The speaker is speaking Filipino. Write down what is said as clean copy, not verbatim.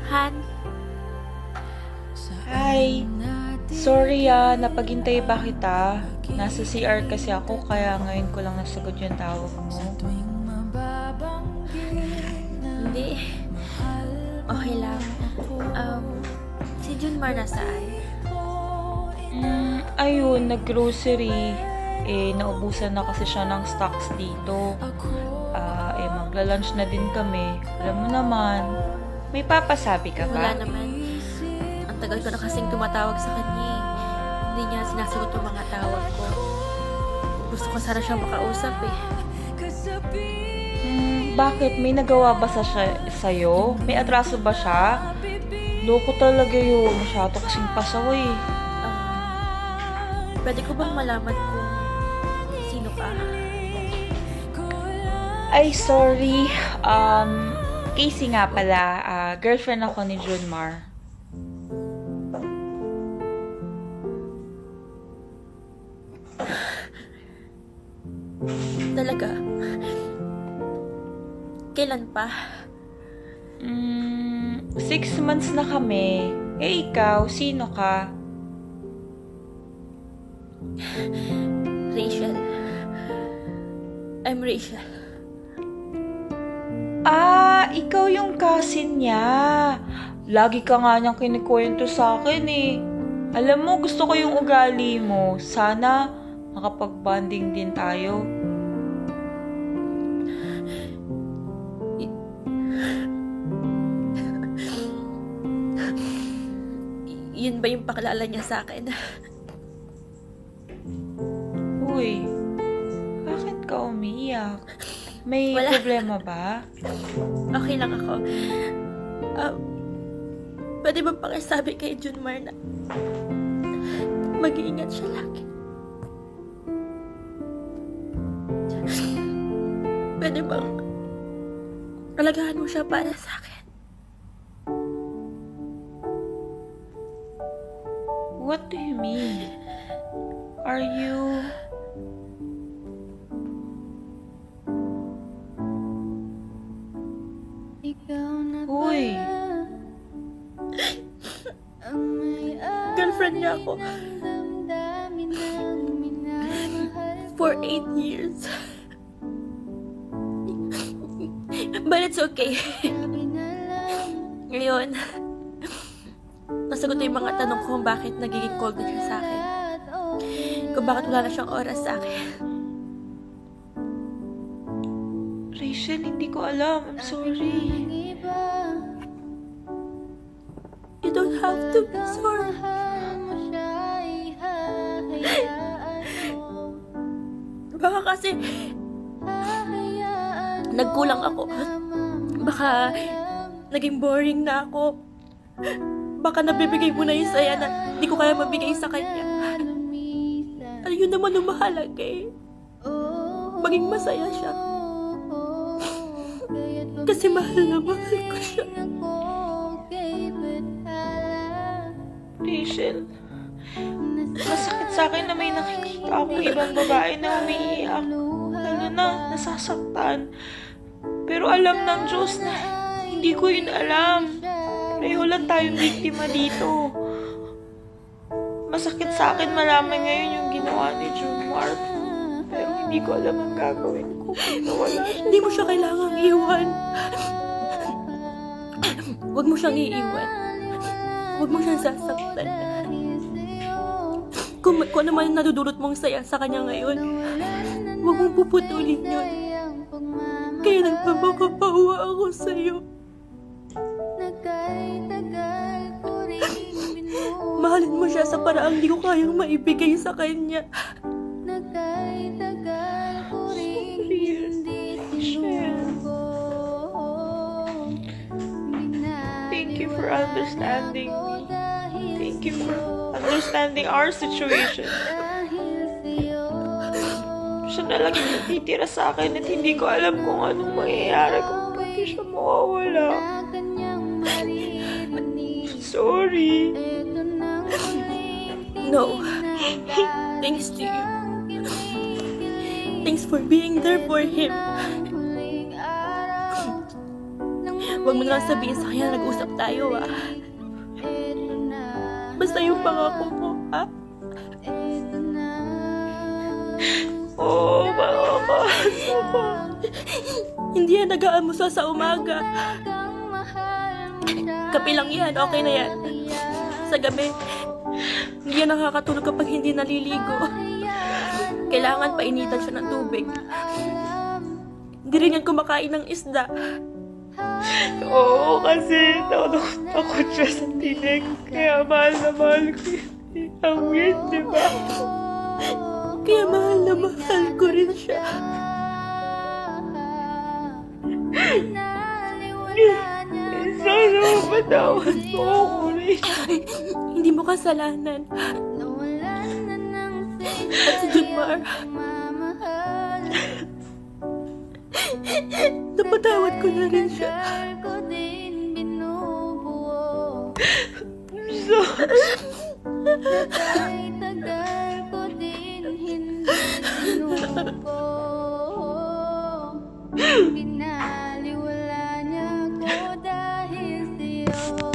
Han, Hi! Sorry napaghintay ba kita? Nasa CR kasi ako kaya ngayon ko lang nasagot yung tawag mo. hindi. Okay lang. Si Junmar nasaan? Ayun, nag-grocery. Naubusan na kasi siya ng stocks dito. Magla-lunch na din kami. Alam mo naman, may papasabi ka Wala ba? naman. Ang tagal ko na kasing tumatawag sa kanya eh. Hindi niya sinasagot yung mga tawag ko. Gusto ko sana siyang makausap eh. Bakit? May nagawa ba sa'yo? May atraso ba siya? Loko talaga yun. Masyado kasing pasaway. Pwede ko bang malaman kung sino ka? Ay, sorry. Casey nga pala. Girlfriend ako ni Junmar. Talaga? Kailan pa? 6 months na kami. Ikaw, sino ka? Rachel. I'm Rachel. Ikaw yung cousin niya. Lagi ka nga niyang kinikwento sa akin eh. Alam mo, gusto ko yung ugali mo. Sana makapag-bonding din tayo. Yun ba yung pakilala niya sa akin? Uy, bakit ka umiiyak? May Wala. problema ba? Okay lang ako. Pwede ba pakisabi kay Junmar na mag-iingat siya lagi? Pwede bang alagaan mo siya para sa akin? What do you mean? Are you... Uy, Girlfriend niya ako. For 8 years. But it's okay. Ngayon, nasagot na yung mga tanong ko kung bakit nagiging cold na siya sa akin. Kung bakit wala na siyang oras sa akin. Rachel, hindi ko alam. I'm sorry. You don't have to be sorry. Baka kasi nagkulang ako. Baka naging boring na ako. Baka nabibigay mo na yung saya na hindi ko kaya mabigay sa kanya. Ano yun naman ang mahalaga eh. Maging masaya siya. Kasi mahal na mahal ko siya. Rachel, masakit sa akin na may nakikita akong ibang babae na umiiyak. Lalo na, nasasaktan. Pero alam ng Diyos na hindi ko yun alam. Pareho lang tayong biktima dito. Masakit sa akin malaman ngayon yung ginawa ni Junmar. Pero hindi ko alam ang gagawin ko kung nawala siya. Hindi mo siya kailangang iwan. Huwag mo siyang iiwan. Huwag mo siyang sasaktan. Kung ano man yung nadudulot mong saya sa kanya ngayon, huwag mong puputulin yun. Kaya nagpapakapawa ako sa'yo. Mahalin mo siya sa paraang di ko kayang maibigay sa kanya. Thank you for understanding me. Thank you for understanding our situation. Siya na lang yung natitira sa akin at hindi ko alam kung anong mangyayari kung pati siya mawawala. Sorry. No. Thanks to you. Thanks for being there for him. Huwag mo na lang sabihin sa kanya na nag-usap tayo, ah. Basta yung pangako mo, ha? Oo, makakasa ko. Hindi yan nag-aamusa sa umaga. Kape lang yan, okay na yan. Sa gabi, hindi yan nakakatulog kapag hindi naliligo. Kailangan painitan siya ng tubig. Hindi rin yan kumakain ng isda. Oo, kasi takot siya sa tinig. Kaya mahal na mahal ko yun. Ang weird, di ba? Kaya mahal na mahal ko rin siya. Sana mapatawad mo ako rin. Hindi mo kasalanan. At si Jomar, napatawad ko na rin siya. So, Binaliwala niya ko dahil sa'yo.